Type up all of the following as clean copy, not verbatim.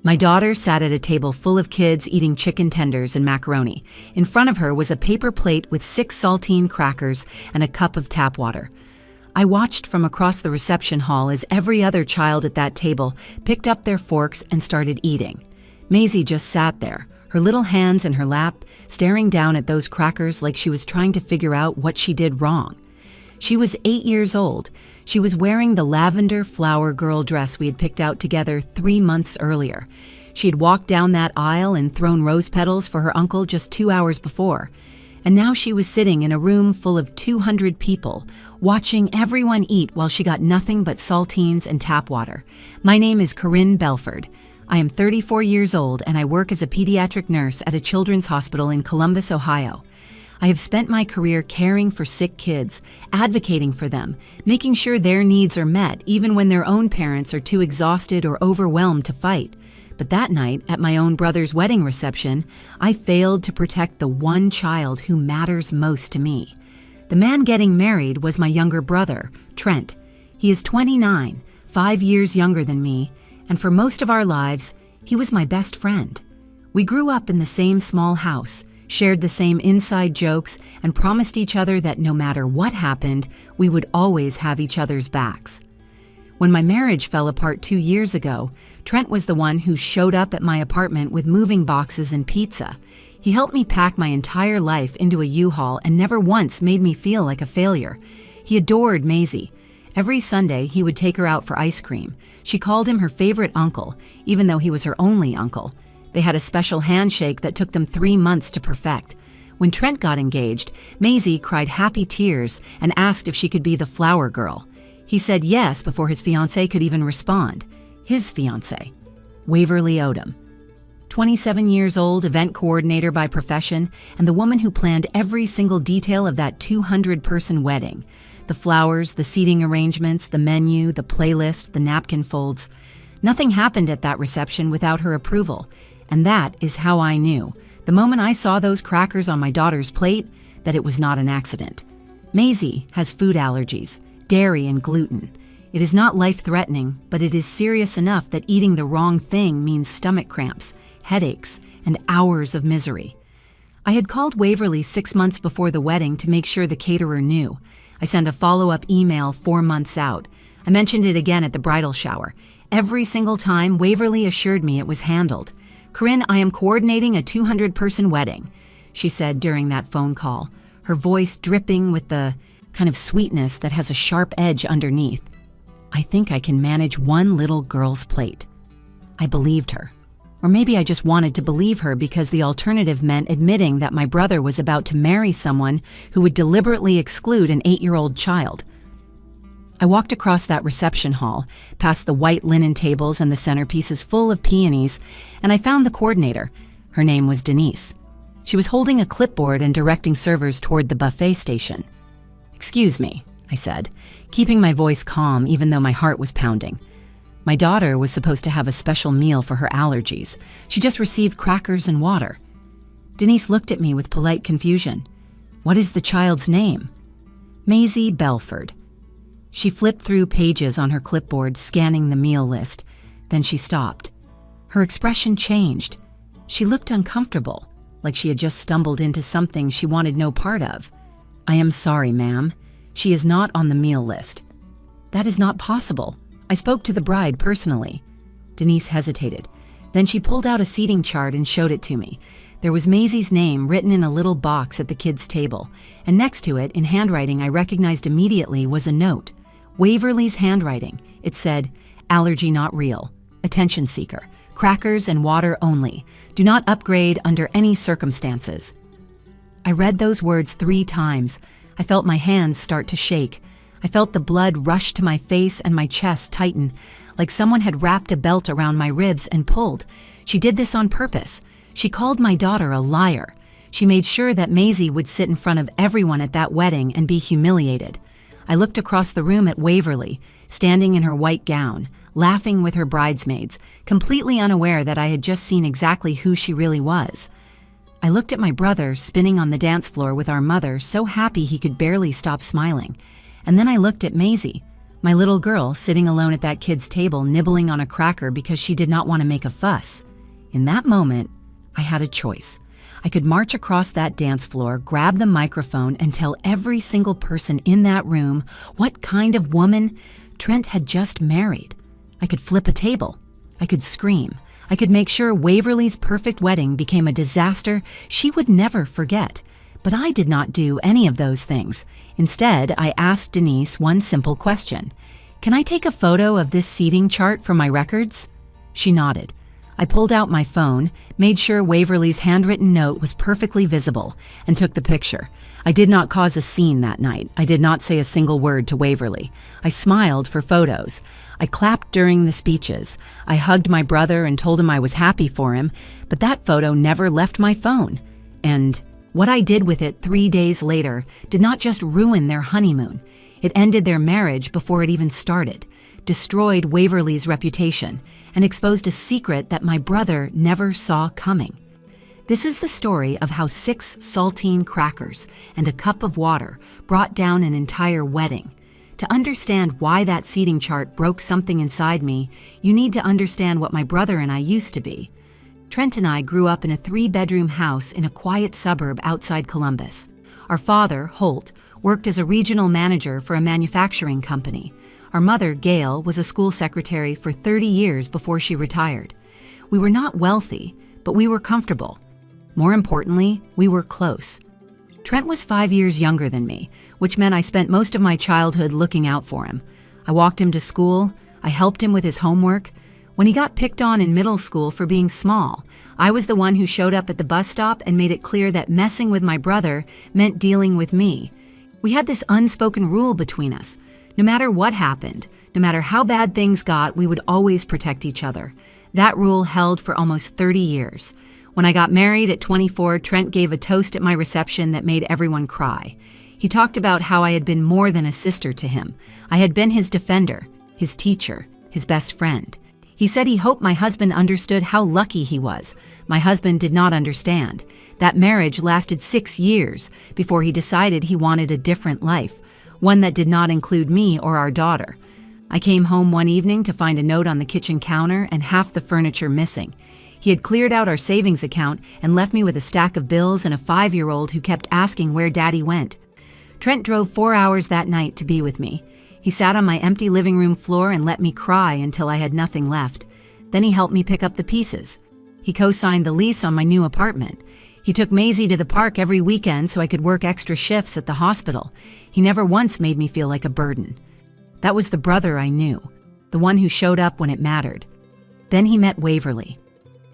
My daughter sat at a table full of kids eating chicken tenders and macaroni. In front of her was a paper plate with 6 saltine crackers and a cup of tap water. I watched from across the reception hall as every other child at that table picked up their forks and started eating. Maisie just sat there, her little hands in her lap, staring down at those crackers like she was trying to figure out what she did wrong. She was 8 years old. She was wearing the lavender flower girl dress we had picked out together 3 months earlier. She had walked down that aisle and thrown rose petals for her uncle just 2 hours before. And now she was sitting in a room full of 200 people, watching everyone eat while she got nothing but saltines and tap water. My name is Corinne Belford. I am 34 years old and I work as a pediatric nurse at a children's hospital in Columbus, Ohio. I have spent my career caring for sick kids, advocating for them, making sure their needs are met even when their own parents are too exhausted or overwhelmed to fight. But that night, at my own brother's wedding reception, I failed to protect the one child who matters most to me. The man getting married was my younger brother, Trent. He is 29, 5 years younger than me, and for most of our lives, he was my best friend. We grew up in the same small house, shared the same inside jokes, and promised each other that no matter what happened, we would always have each other's backs. When my marriage fell apart 2 years ago, Trent was the one who showed up at my apartment with moving boxes and pizza. He helped me pack my entire life into a U-Haul and never once made me feel like a failure. He adored Maisie. Every Sunday, he would take her out for ice cream. She called him her favorite uncle, even though he was her only uncle. They had a special handshake that took them 3 months to perfect. When Trent got engaged, Maisie cried happy tears and asked if she could be the flower girl. He said yes before his fiancée could even respond. His fiancée, Waverly Odom. 27 years old, event coordinator by profession, and the woman who planned every single detail of that 200-person wedding. The flowers, the seating arrangements, the menu, the playlist, the napkin folds. Nothing happened at that reception without her approval. And that is how I knew, the moment I saw those crackers on my daughter's plate, that it was not an accident. Maisie has food allergies, dairy and gluten. It is not life-threatening, but it is serious enough that eating the wrong thing means stomach cramps, headaches, and hours of misery. I had called Waverly 6 months before the wedding to make sure the caterer knew. I sent a follow-up email 4 months out. I mentioned it again at the bridal shower. Every single time, Waverly assured me it was handled. "Corinne, I am coordinating a 200-person wedding," she said during that phone call, her voice dripping with the kind of sweetness that has a sharp edge underneath. "I think I can manage one little girl's plate." I believed her. Or maybe I just wanted to believe her because the alternative meant admitting that my brother was about to marry someone who would deliberately exclude an 8-year-old child. I walked across that reception hall, past the white linen tables and the centerpieces full of peonies, and I found the coordinator. Her name was Denise. She was holding a clipboard and directing servers toward the buffet station. "Excuse me," I said, keeping my voice calm even though my heart was pounding. My daughter was supposed to have a special meal for her allergies. She just received crackers and water. Denise looked at me with polite confusion. "What is the child's name?" "Maisie Belford." She flipped through pages on her clipboard, scanning the meal list. Then she stopped. Her expression changed. She looked uncomfortable, like she had just stumbled into something she wanted no part of. "I am sorry, ma'am. She is not on the meal list." "That is not possible. I spoke to the bride personally." Denise hesitated. Then she pulled out a seating chart and showed it to me. There was Maisie's name written in a little box at the kids' table, and next to it, in handwriting I recognized immediately, was a note. Waverly's handwriting. It said, "Allergy not real. Attention seeker. Crackers and water only. Do not upgrade under any circumstances." I read those words 3 times. I felt my hands start to shake. I felt the blood rush to my face and my chest tighten, like someone had wrapped a belt around my ribs and pulled. She did this on purpose. She called my daughter a liar. She made sure that Maisie would sit in front of everyone at that wedding and be humiliated. I looked across the room at Waverly, standing in her white gown, laughing with her bridesmaids, completely unaware that I had just seen exactly who she really was. I looked at my brother spinning on the dance floor with our mother, so happy he could barely stop smiling. And then I looked at Maisie, My little girl sitting alone at that kid's table nibbling on a cracker because she did not want to make a fuss. In that moment, I had a choice. I could march across that dance floor, grab the microphone, and tell every single person in that room what kind of woman Trent had just married. I could flip a table. I could scream. I could make sure Waverly's perfect wedding became a disaster she would never forget. But I did not do any of those things. Instead, I asked Denise one simple question. "Can I take a photo of this seating chart for my records?" She nodded. I pulled out my phone, made sure Waverly's handwritten note was perfectly visible, and took the picture. I did not cause a scene that night. I did not say a single word to Waverly. I smiled for photos. I clapped during the speeches. I hugged my brother and told him I was happy for him, but that photo never left my phone. And what I did with it 3 days later did not just ruin their honeymoon. It ended their marriage before it even started, destroyed Waverly's reputation, and exposed a secret that my brother never saw coming. This is the story of how 6 saltine crackers and a cup of water brought down an entire wedding. To understand why that seating chart broke something inside me, you need to understand what my brother and I used to be. Trent and I grew up in a 3-bedroom house in a quiet suburb outside Columbus. Our father, Holt, worked as a regional manager for a manufacturing company. Our mother, Gail, was a school secretary for 30 years before she retired. We were not wealthy, but we were comfortable. More importantly, we were close. Trent was 5 years younger than me, which meant I spent most of my childhood looking out for him. I walked him to school. I helped him with his homework. When he got picked on in middle school for being small, I was the one who showed up at the bus stop and made it clear that messing with my brother meant dealing with me. We had this unspoken rule between us. No matter what happened, no matter how bad things got, we would always protect each other. That rule held for almost 30 years. When I got married at 24, Trent gave a toast at my reception that made everyone cry. He talked about how I had been more than a sister to him. I had been his defender, his teacher, his best friend. He said he hoped my husband understood how lucky he was. My husband did not understand. That marriage lasted 6 years before he decided he wanted a different life, one that did not include me or our daughter. I came home one evening to find a note on the kitchen counter and half the furniture missing. He had cleared out our savings account and left me with a stack of bills and a 5-year-old who kept asking where Daddy went. Trent drove 4 hours that night to be with me. He sat on my empty living room floor and let me cry until I had nothing left. Then he helped me pick up the pieces. He co-signed the lease on my new apartment. He took Maisie to the park every weekend so I could work extra shifts at the hospital. He never once made me feel like a burden. That was the brother I knew, the one who showed up when it mattered. Then he met Waverly.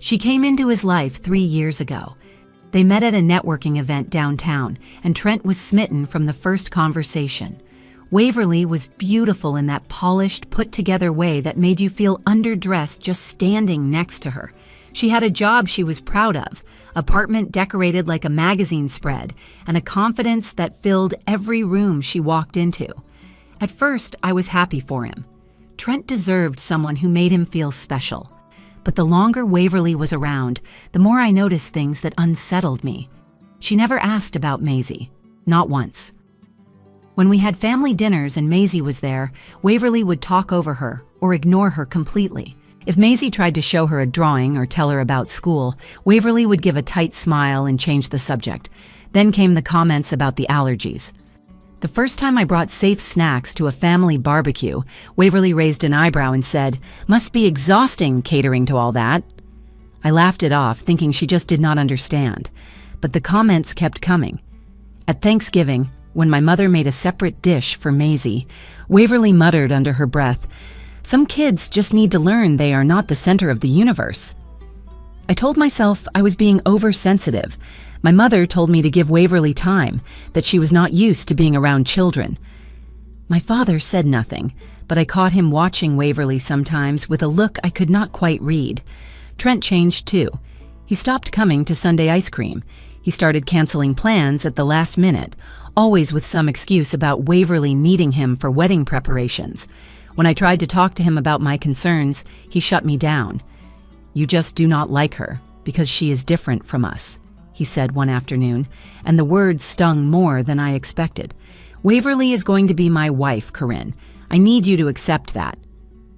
She came into his life 3 years ago. They met at a networking event downtown, and Trent was smitten from the first conversation. Waverly was beautiful in that polished, put-together way that made you feel underdressed just standing next to her. She had a job she was proud of, apartment decorated like a magazine spread, and a confidence that filled every room she walked into. At first, I was happy for him. Trent deserved someone who made him feel special. But the longer Waverly was around, the more I noticed things that unsettled me. She never asked about Maisie, not once. When we had family dinners and Maisie was there, Waverly would talk over her or ignore her completely. If Maisie tried to show her a drawing or tell her about school, Waverly would give a tight smile and change the subject. Then came the comments about the allergies. The first time I brought safe snacks to a family barbecue, Waverly raised an eyebrow and said, "Must be exhausting catering to all that." I laughed it off, thinking she just did not understand. But the comments kept coming. At Thanksgiving, when my mother made a separate dish for Maisie, Waverly muttered under her breath, "Some kids just need to learn they are not the center of the universe." I told myself I was being oversensitive. My mother told me to give Waverly time, that she was not used to being around children. My father said nothing, but I caught him watching Waverly sometimes with a look I could not quite read. Trent changed too. He stopped coming to Sunday ice cream. He started canceling plans at the last minute, always with some excuse about Waverly needing him for wedding preparations. When I tried to talk to him about my concerns, he shut me down. "You just do not like her, because she is different from us," he said one afternoon, and the words stung more than I expected. "Waverly is going to be my wife, Corinne. I need you to accept that."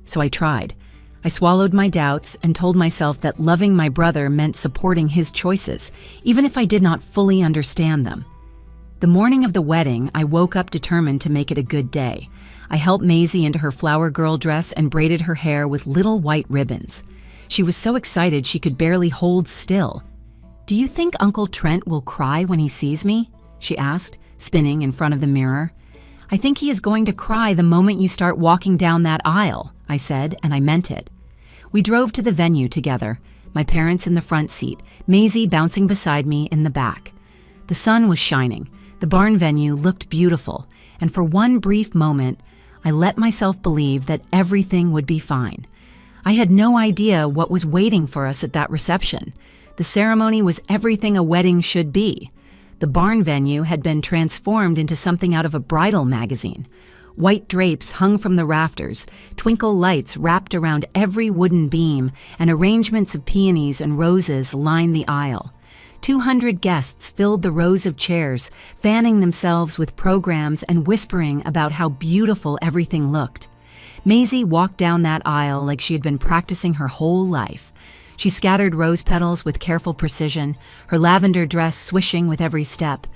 So I tried. I swallowed my doubts and told myself that loving my brother meant supporting his choices, even if I did not fully understand them. The morning of the wedding, I woke up determined to make it a good day. I helped Maisie into her flower girl dress and braided her hair with little white ribbons. She was so excited she could barely hold still. "Do you think Uncle Trent will cry when he sees me?" she asked, spinning in front of the mirror. "I think he is going to cry the moment you start walking down that aisle," I said, and I meant it. We drove to the venue together, my parents in the front seat, Maisie bouncing beside me in the back. The sun was shining. The barn venue looked beautiful, and for one brief moment, I let myself believe that everything would be fine. I had no idea what was waiting for us at that reception. The ceremony was everything a wedding should be. The barn venue had been transformed into something out of a bridal magazine. White drapes hung from the rafters, twinkle lights wrapped around every wooden beam, and arrangements of peonies and roses lined the aisle. 200 guests filled the rows of chairs, fanning themselves with programs and whispering about how beautiful everything looked. Maisie walked down that aisle like she had been practicing her whole life. She scattered rose petals with careful precision, her lavender dress swishing with every step.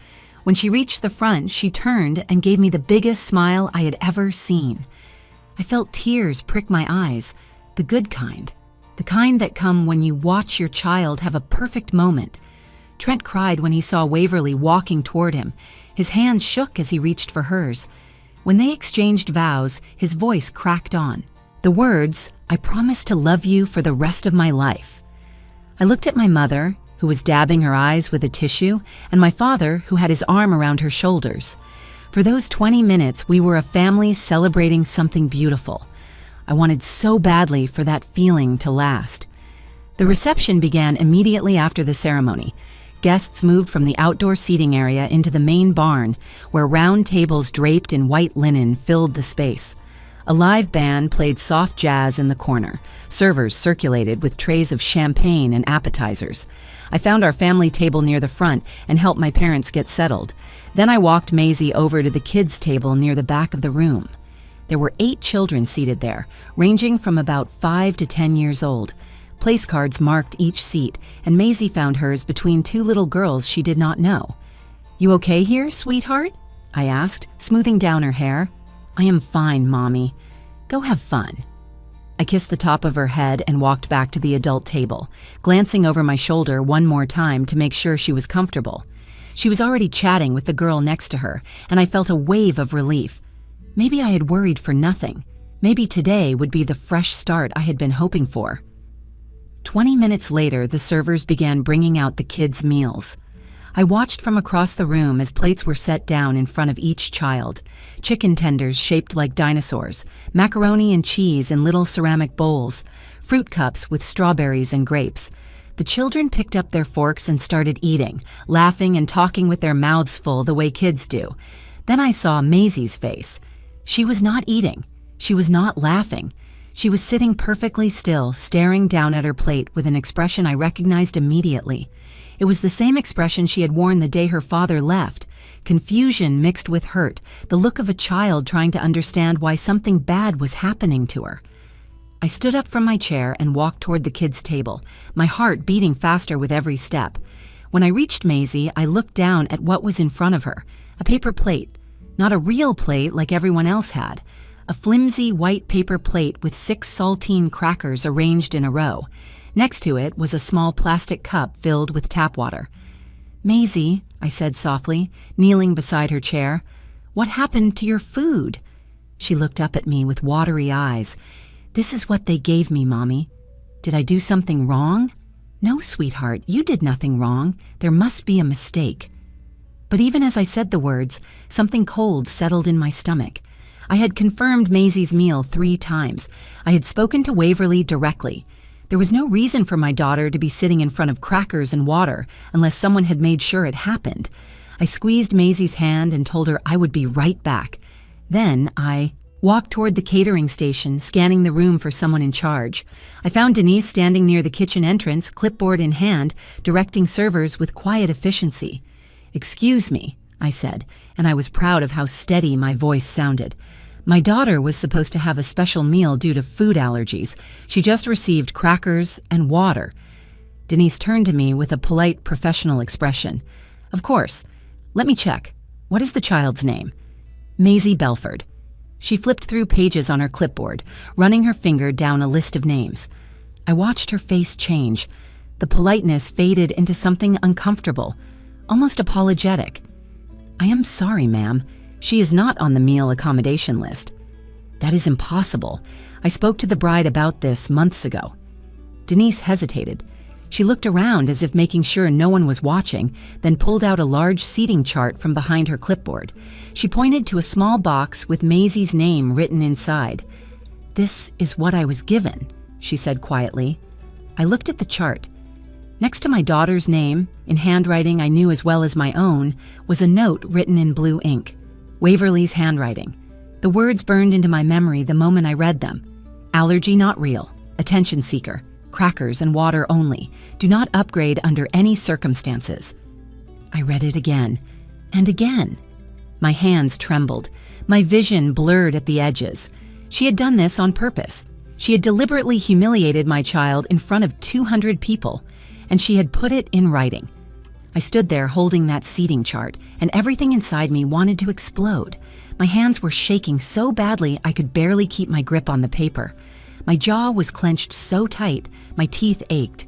When she reached the front, she turned and gave me the biggest smile I had ever seen. I felt tears prick my eyes, the good kind, the kind that come when you watch your child have a perfect moment. Trent cried when he saw Waverly walking toward him. His hands shook as he reached for hers. When they exchanged vows, his voice cracked on. The words, "I promise to love you for the rest of my life." I looked at my mother, who was dabbing her eyes with a tissue, and my father, who had his arm around her shoulders. For those 20 minutes, we were a family celebrating something beautiful. I wanted so badly for that feeling to last. The reception began immediately after the ceremony. Guests moved from the outdoor seating area into the main barn, where round tables draped in white linen filled the space. A live band played soft jazz in the corner. Servers circulated with trays of champagne and appetizers. I found our family table near the front and helped my parents get settled. Then I walked Maisie over to the kids' table near the back of the room. There were 8 children seated there, ranging from about 5 to 10 years old. Place cards marked each seat, and Maisie found hers between 2 little girls she did not know. "You okay here, sweetheart?" I asked, smoothing down her hair. "I am fine, Mommy. Go have fun." I kissed the top of her head and walked back to the adult table, glancing over my shoulder one more time to make sure she was comfortable. She was already chatting with the girl next to her, and I felt a wave of relief. Maybe I had worried for nothing. Maybe today would be the fresh start I had been hoping for. 20 minutes later, the servers began bringing out the kids' meals. I watched from across the room as plates were set down in front of each child. Chicken tenders shaped like dinosaurs, macaroni and cheese in little ceramic bowls, fruit cups with strawberries and grapes. The children picked up their forks and started eating, laughing and talking with their mouths full the way kids do. Then I saw Maisie's face. She was not eating. She was not laughing. She was sitting perfectly still, staring down at her plate with an expression I recognized immediately. It was the same expression she had worn the day her father left, confusion mixed with hurt, the look of a child trying to understand why something bad was happening to her. I stood up from my chair and walked toward the kids' table, my heart beating faster with every step. When I reached Maisie, I looked down at what was in front of her, a paper plate. Not a real plate like everyone else had. A flimsy white paper plate with 6 saltine crackers arranged in a row. Next to it was a small plastic cup filled with tap water. "Maisie," I said softly, kneeling beside her chair, "what happened to your food?" She looked up at me with watery eyes. "This is what they gave me, Mommy." "Did I do something wrong?" "No, sweetheart, you did nothing wrong. There must be a mistake." But even as I said the words, something cold settled in my stomach. I had confirmed Maisie's meal 3 times. I had spoken to Waverly directly. There was no reason for my daughter to be sitting in front of crackers and water unless someone had made sure it happened. I squeezed Maisie's hand and told her I would be right back. Then I walked toward the catering station, scanning the room for someone in charge. I found Denise standing near the kitchen entrance, clipboard in hand, directing servers with quiet efficiency. "Excuse me," I said, and I was proud of how steady my voice sounded. My daughter was supposed to have a special meal due to food allergies. She just received crackers and water. Denise turned to me with a polite, professional expression. Of course. Let me check. What is the child's name? Maisie Belford. She flipped through pages on her clipboard, running her finger down a list of names. I watched her face change. The politeness faded into something uncomfortable, almost apologetic. I am sorry, ma'am. She is not on the meal accommodation list. That is impossible. I spoke to the bride about this months ago. Denise hesitated. She looked around as if making sure no one was watching, then pulled out a large seating chart from behind her clipboard. She pointed to a small box with Maisie's name written inside. "This is what I was given," she said quietly. I looked at the chart. Next to my daughter's name, in handwriting I knew as well as my own, was a note written in blue ink. Waverly's handwriting. The words burned into my memory the moment I read them. Allergy not real. Attention seeker. Crackers and water only. Do not upgrade under any circumstances. I read it again and again. My hands trembled. My vision blurred at the edges. She had done this on purpose. She had deliberately humiliated my child in front of 200 people, and she had put it in writing. I stood there holding that seating chart, and everything inside me wanted to explode. My hands were shaking so badly I could barely keep my grip on the paper. My jaw was clenched so tight, my teeth ached.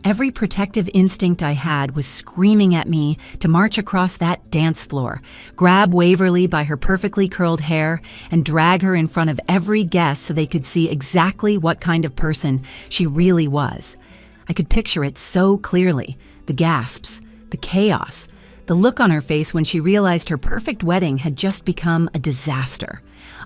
Every protective instinct I had was screaming at me to march across that dance floor, grab Waverly by her perfectly curled hair, and drag her in front of every guest so they could see exactly what kind of person she really was. I could picture it so clearly, the gasps, the chaos, the look on her face when she realized her perfect wedding had just become a disaster.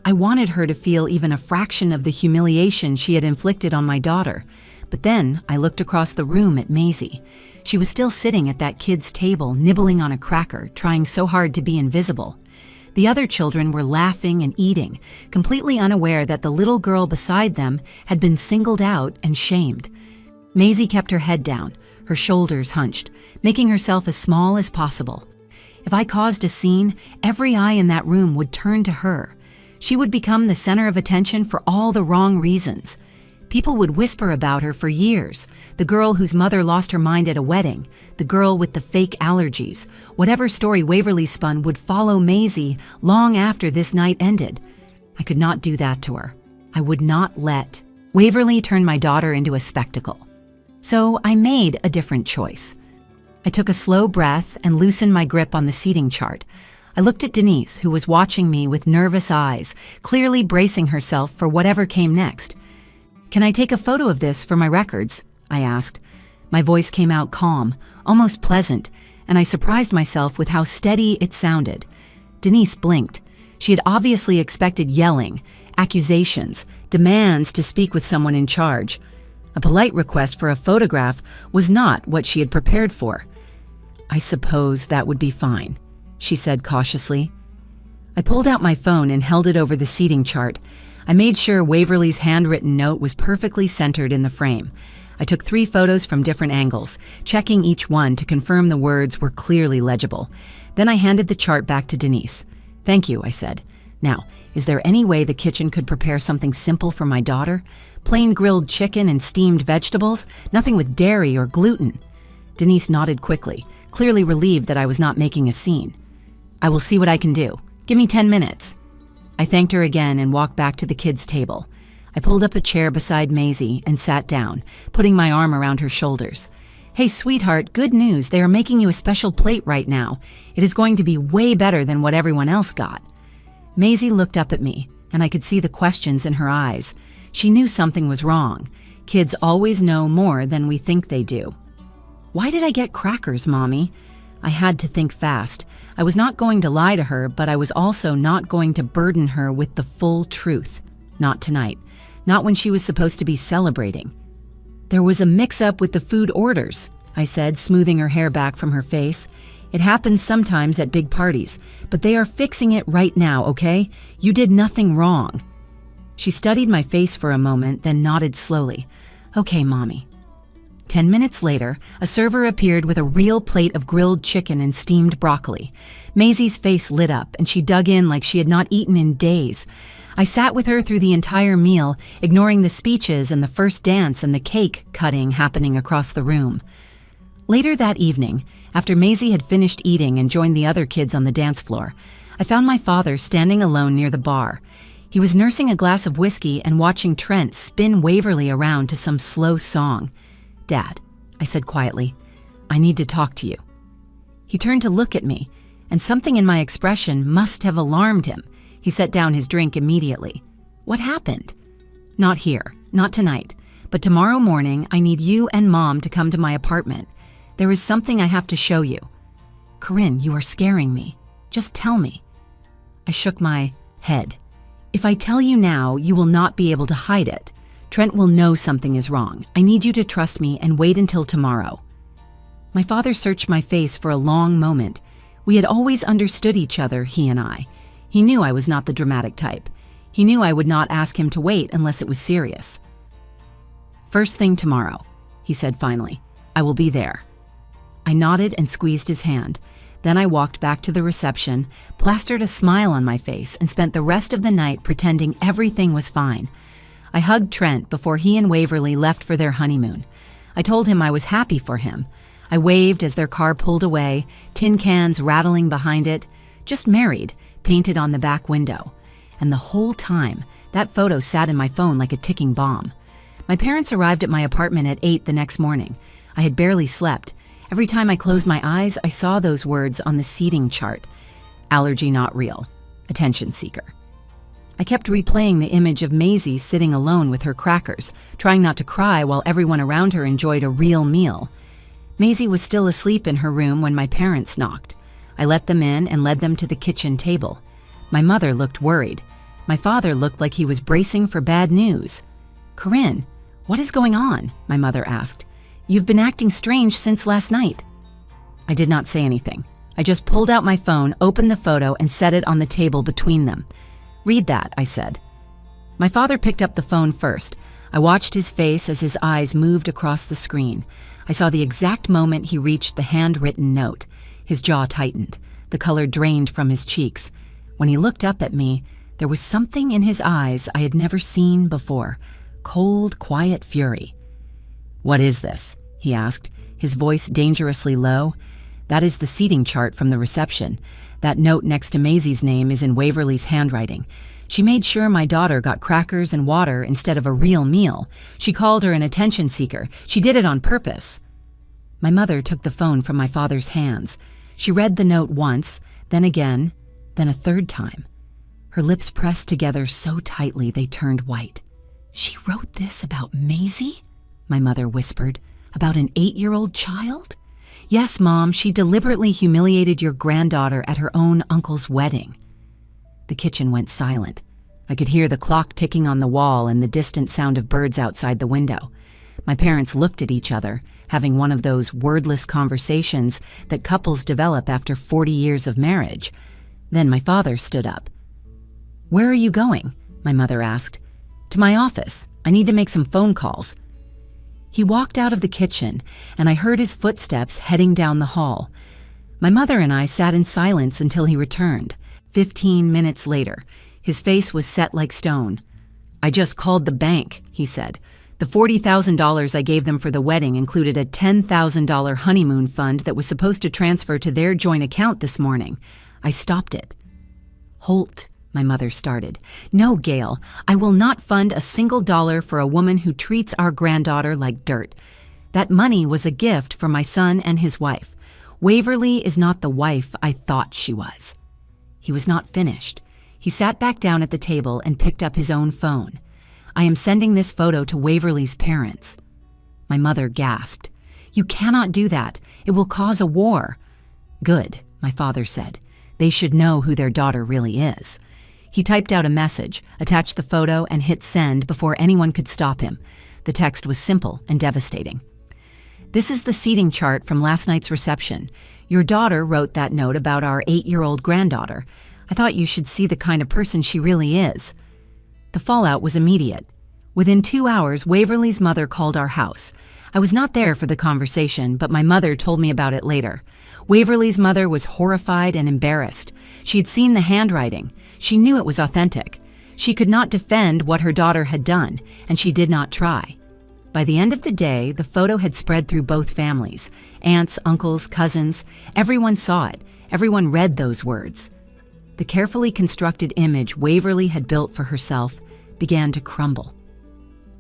I wanted her to feel even a fraction of the humiliation she had inflicted on my daughter. But then I looked across the room at Maisie. She was still sitting at that kid's table, nibbling on a cracker, trying so hard to be invisible. The other children were laughing and eating, completely unaware that the little girl beside them had been singled out and shamed. Maisie kept her head down, her shoulders hunched, making herself as small as possible. If I caused a scene, every eye in that room would turn to her. She would become the center of attention for all the wrong reasons. People would whisper about her for years. The girl whose mother lost her mind at a wedding, the girl with the fake allergies. Whatever story Waverly spun would follow Maisie long after this night ended. I could not do that to her. I would not let Waverly turn my daughter into a spectacle. So I made a different choice. I took a slow breath and loosened my grip on the seating chart. I looked at Denise, who was watching me with nervous eyes, clearly bracing herself for whatever came next. "Can I take a photo of this for my records?" I asked. My voice came out calm, almost pleasant, and I surprised myself with how steady it sounded. Denise blinked. She had obviously expected yelling, accusations, demands to speak with someone in charge. A polite request for a photograph was not what she had prepared for. "I suppose that would be fine," she said cautiously. I pulled out my phone and held it over the seating chart. I made sure Waverly's handwritten note was perfectly centered in the frame. I took 3 photos from different angles, checking each one to confirm the words were clearly legible. Then I handed the chart back to Denise. "Thank you," I said. "Now, is there any way the kitchen could prepare something simple for my daughter? Plain grilled chicken and steamed vegetables, nothing with dairy or gluten." Denise nodded quickly, clearly relieved that I was not making a scene. "I will see what I can do. Give me 10 minutes. I thanked her again and walked back to the kids' table. I pulled up a chair beside Maisie and sat down, putting my arm around her shoulders. "Hey, sweetheart, good news. They are making you a special plate right now. It is going to be way better than what everyone else got." Maisie looked up at me, and I could see the questions in her eyes. She knew something was wrong. Kids always know more than we think they do. "Why did I get crackers, Mommy?" I had to think fast. I was not going to lie to her, but I was also not going to burden her with the full truth. Not tonight. Not when she was supposed to be celebrating. "There was a mix-up with the food orders," I said, smoothing her hair back from her face. "It happens sometimes at big parties, but they are fixing it right now, okay? You did nothing wrong." She studied my face for a moment, then nodded slowly. "Okay, Mommy." 10 minutes later, a server appeared with a real plate of grilled chicken and steamed broccoli. Maisie's face lit up, and she dug in like she had not eaten in days. I sat with her through the entire meal, ignoring the speeches and the first dance and the cake cutting happening across the room. Later that evening, after Maisie had finished eating and joined the other kids on the dance floor, I found my father standing alone near the bar. He was nursing a glass of whiskey and watching Trent spin Waverly around to some slow song. "Dad," I said quietly, "I need to talk to you." He turned to look at me, and something in my expression must have alarmed him. He set down his drink immediately. "What happened?" "Not here, not tonight, but tomorrow morning I need you and Mom to come to my apartment. There is something I have to show you." "Corinne, you are scaring me. Just tell me." I shook my head. "If I tell you now, you will not be able to hide it. Trent will know something is wrong. I need you to trust me and wait until tomorrow." My father searched my face for a long moment. We had always understood each other, he and I. He knew I was not the dramatic type. He knew I would not ask him to wait unless it was serious. "First thing tomorrow," he said finally. "I will be there." I nodded and squeezed his hand. Then I walked back to the reception, plastered a smile on my face, and spent the rest of the night pretending everything was fine. I hugged Trent before he and Waverly left for their honeymoon. I told him I was happy for him. I waved as their car pulled away, tin cans rattling behind it. "Just married," painted on the back window. And the whole time, that photo sat in my phone like a ticking bomb. My parents arrived at my apartment at 8 the next morning. I had barely slept. Every time I closed my eyes, I saw those words on the seating chart. "Allergy not real. Attention seeker." I kept replaying the image of Maisie sitting alone with her crackers, trying not to cry while everyone around her enjoyed a real meal. Maisie was still asleep in her room when my parents knocked. I let them in and led them to the kitchen table. My mother looked worried. My father looked like he was bracing for bad news. "Corinne, what is going on?" my mother asked. "You've been acting strange since last night." I did not say anything. I just pulled out my phone, opened the photo, and set it on the table between them. "Read that," I said. My father picked up the phone first. I watched his face as his eyes moved across the screen. I saw the exact moment he reached the handwritten note. His jaw tightened. The color drained from his cheeks. When he looked up at me, there was something in his eyes I had never seen before. Cold, quiet fury. "What is this?" he asked, his voice dangerously low. "That is the seating chart from the reception. That note next to Maisie's name is in Waverly's handwriting. She made sure my daughter got crackers and water instead of a real meal. She called her an attention seeker. She did it on purpose." My mother took the phone from my father's hands. She read the note once, then again, then a third time. Her lips pressed together so tightly they turned white. "She wrote this about Maisie?" my mother whispered. "About an 8-year-old child?" "Yes, Mom, she deliberately humiliated your granddaughter at her own uncle's wedding." The kitchen went silent. I could hear the clock ticking on the wall and the distant sound of birds outside the window. My parents looked at each other, having one of those wordless conversations that couples develop after 40 years of marriage. Then my father stood up. "Where are you going?" my mother asked. "To my office. I need to make some phone calls." He walked out of the kitchen, and I heard his footsteps heading down the hall. My mother and I sat in silence until he returned. 15 minutes later, his face was set like stone. "I just called the bank," he said. "The $40,000 I gave them for the wedding included a $10,000 honeymoon fund that was supposed to transfer to their joint account this morning. I stopped it." "Holt," my mother started. "No, Gail, I will not fund a single dollar for a woman who treats our granddaughter like dirt. That money was a gift for my son and his wife. Waverly is not the wife I thought she was." He was not finished. He sat back down at the table and picked up his own phone. "I am sending this photo to Waverly's parents." My mother gasped. "You cannot do that. It will cause a war." "Good," my father said. "They should know who their daughter really is." He typed out a message, attached the photo, and hit send before anyone could stop him. The text was simple and devastating. "This is the seating chart from last night's reception. Your daughter wrote that note about our 8-year-old granddaughter. I thought you should see the kind of person she really is." The fallout was immediate. Within 2 hours, Waverly's mother called our house. I was not there for the conversation, but my mother told me about it later. Waverly's mother was horrified and embarrassed. She had seen the handwriting. She knew it was authentic. She could not defend what her daughter had done, and she did not try. By the end of the day, the photo had spread through both families. Aunts, uncles, cousins, everyone saw it. Everyone read those words. The carefully constructed image Waverly had built for herself began to crumble.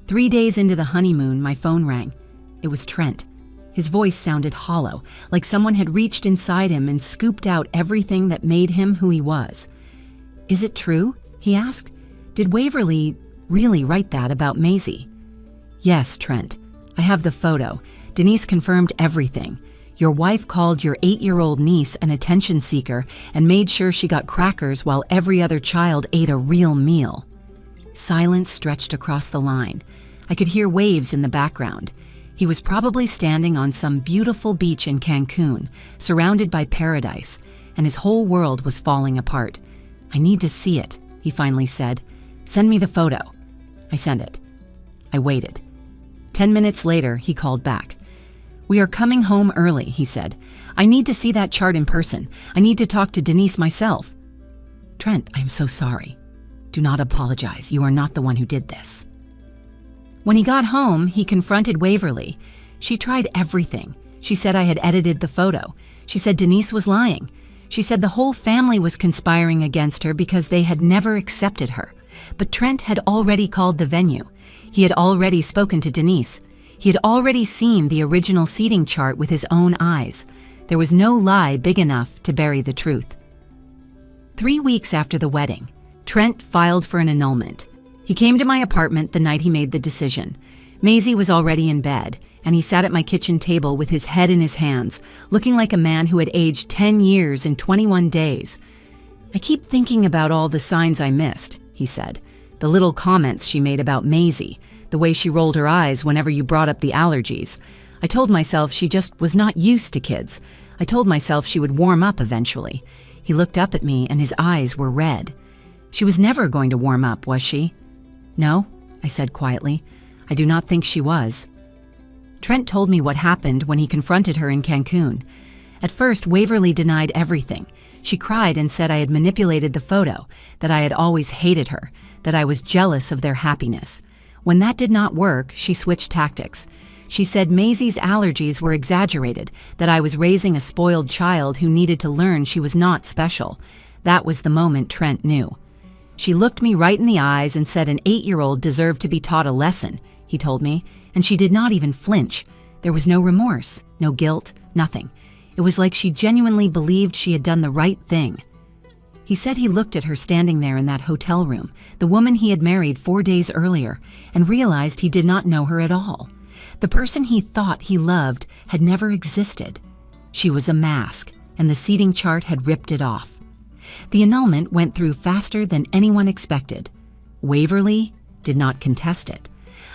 3 days into the honeymoon, my phone rang. It was Trent. His voice sounded hollow, like someone had reached inside him and scooped out everything that made him who he was. "Is it true?" he asked. "Did Waverly really write that about Maisie?" "Yes, Trent. I have the photo. Denise confirmed everything. Your wife called your 8-year-old niece an attention seeker and made sure she got crackers while every other child ate a real meal." Silence stretched across the line. I could hear waves in the background. He was probably standing on some beautiful beach in Cancun, surrounded by paradise, and his whole world was falling apart. "I need to see it," he finally said. "Send me the photo." I sent it. I waited. 10 minutes later, he called back. "We are coming home early," he said. "I need to see that chart in person. I need to talk to Denise myself." "Trent, I am so sorry. Do not apologize. You are not the one who did this." When he got home, he confronted Waverly. She tried everything. She said I had edited the photo. She said Denise was lying. She said the whole family was conspiring against her because they had never accepted her. But Trent had already called the venue. He had already spoken to Denise. He had already seen the original seating chart with his own eyes. There was no lie big enough to bury the truth. 3 weeks after the wedding, Trent filed for an annulment. He came to my apartment the night he made the decision. Maisie was already in bed, and he sat at my kitchen table with his head in his hands, looking like a man who had aged 10 years in 21 days. "I keep thinking about all the signs I missed," he said. "The little comments she made about Maisie, the way she rolled her eyes whenever you brought up the allergies. I told myself she just was not used to kids. I told myself she would warm up eventually." He looked up at me and his eyes were red. "She was never going to warm up, was she?" "No," I said quietly. "I do not think she was." Trent told me what happened when he confronted her in Cancun. At first, Waverly denied everything. She cried and said I had manipulated the photo, that I had always hated her, that I was jealous of their happiness. When that did not work, she switched tactics. She said Maisie's allergies were exaggerated, that I was raising a spoiled child who needed to learn she was not special. That was the moment Trent knew. "She looked me right in the eyes and said an 8-year-old deserved to be taught a lesson," he told me, and she did not even flinch. There was no remorse, no guilt, nothing. It was like she genuinely believed she had done the right thing. He said he looked at her standing there in that hotel room, the woman he had married 4 days earlier, and realized he did not know her at all. The person he thought he loved had never existed. She was a mask, and the seating chart had ripped it off. The annulment went through faster than anyone expected. Waverly did not contest it.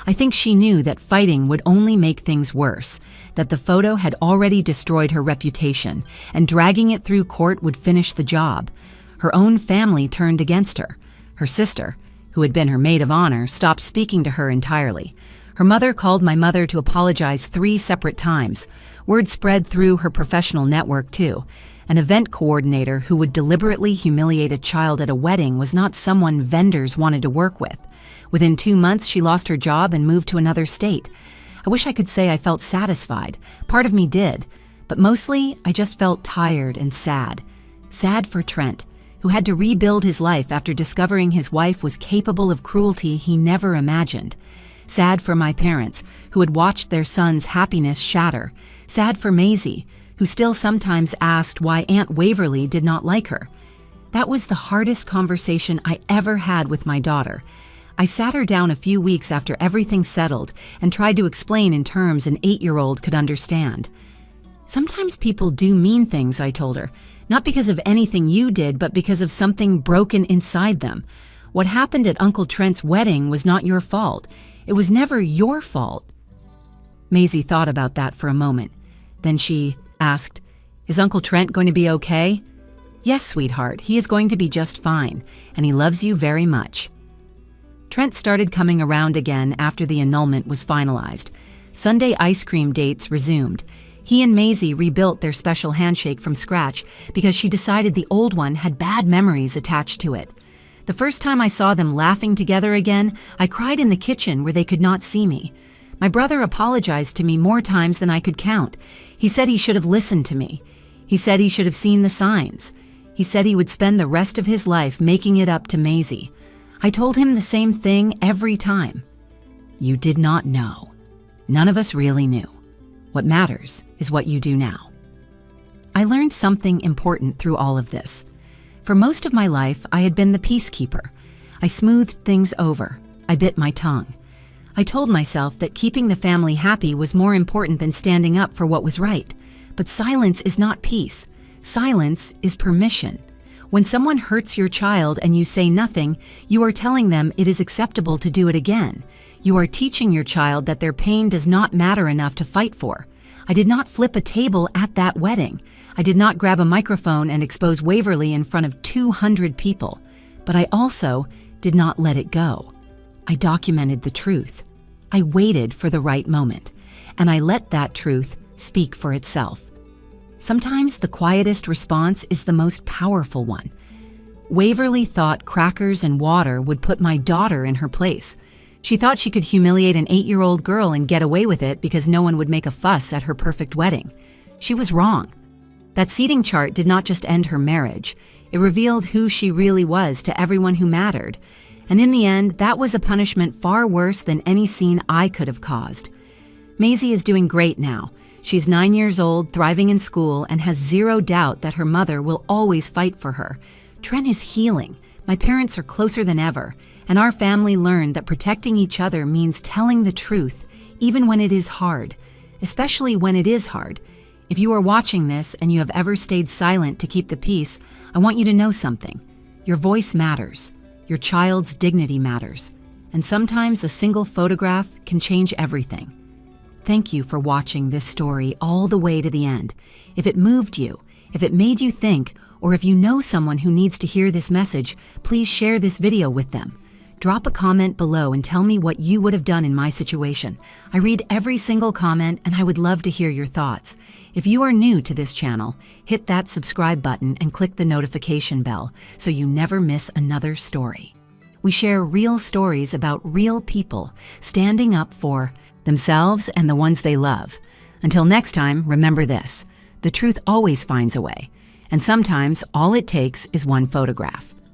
I think she knew that fighting would only make things worse, that the photo had already destroyed her reputation, and dragging it through court would finish the job. Her own family turned against her. Her sister, who had been her maid of honor, stopped speaking to her entirely. Her mother called my mother to apologize 3 separate times. Word spread through her professional network, too. An event coordinator who would deliberately humiliate a child at a wedding was not someone vendors wanted to work with. Within 2 months, she lost her job and moved to another state. I wish I could say I felt satisfied. Part of me did. But mostly, I just felt tired and sad. Sad for Trent, who had to rebuild his life after discovering his wife was capable of cruelty he never imagined. Sad for my parents, who had watched their son's happiness shatter. Sad for Maisie, who still sometimes asked why Aunt Waverly did not like her. That was the hardest conversation I ever had with my daughter. I sat her down a few weeks after everything settled and tried to explain in terms an 8-year-old could understand. "Sometimes people do mean things," I told her, "not because of anything you did, but because of something broken inside them. What happened at Uncle Trent's wedding was not your fault. It was never your fault." Maisie thought about that for a moment. Then she asked, "Is Uncle Trent going to be okay?" "Yes, sweetheart, he is going to be just fine, and he loves you very much." Trent started coming around again after the annulment was finalized. Sunday ice cream dates resumed. He and Maisie rebuilt their special handshake from scratch because she decided the old one had bad memories attached to it. The first time I saw them laughing together again, I cried in the kitchen where they could not see me. My brother apologized to me more times than I could count. He said he should have listened to me. He said he should have seen the signs. He said he would spend the rest of his life making it up to Maisie. I told him the same thing every time. You did not know. None of us really knew. What matters is what you do now. I learned something important through all of this. For most of my life, I had been the peacekeeper. I smoothed things over. I bit my tongue. I told myself that keeping the family happy was more important than standing up for what was right. But silence is not peace. Silence is permission. When someone hurts your child and you say nothing, you are telling them it is acceptable to do it again. You are teaching your child that their pain does not matter enough to fight for. I did not flip a table at that wedding. I did not grab a microphone and expose Waverly in front of 200 people. But I also did not let it go. I documented the truth. I waited for the right moment, and I let that truth speak for itself. Sometimes the quietest response is the most powerful one. Waverly thought crackers and water would put my daughter in her place. She thought she could humiliate an 8-year-old girl and get away with it because no one would make a fuss at her perfect wedding. She was wrong. That seating chart did not just end her marriage. It revealed who she really was to everyone who mattered. And in the end, that was a punishment far worse than any scene I could have caused. Maisie is doing great now. She's 9 years old, thriving in school, and has zero doubt that her mother will always fight for her. Tren is healing. My parents are closer than ever, and our family learned that protecting each other means telling the truth, even when it is hard, especially when it is hard. If you are watching this and you have ever stayed silent to keep the peace, I want you to know something. Your voice matters. Your child's dignity matters. And sometimes a single photograph can change everything. Thank you for watching this story all the way to the end. If it moved you, if it made you think, or if you know someone who needs to hear this message, please share this video with them. Drop a comment below and tell me what you would have done in my situation. I read every single comment and I would love to hear your thoughts. If you are new to this channel, hit that subscribe button and click the notification bell so you never miss another story. We share real stories about real people standing up for themselves and the ones they love. Until next time, remember this: the truth always finds a way, and sometimes all it takes is one photograph.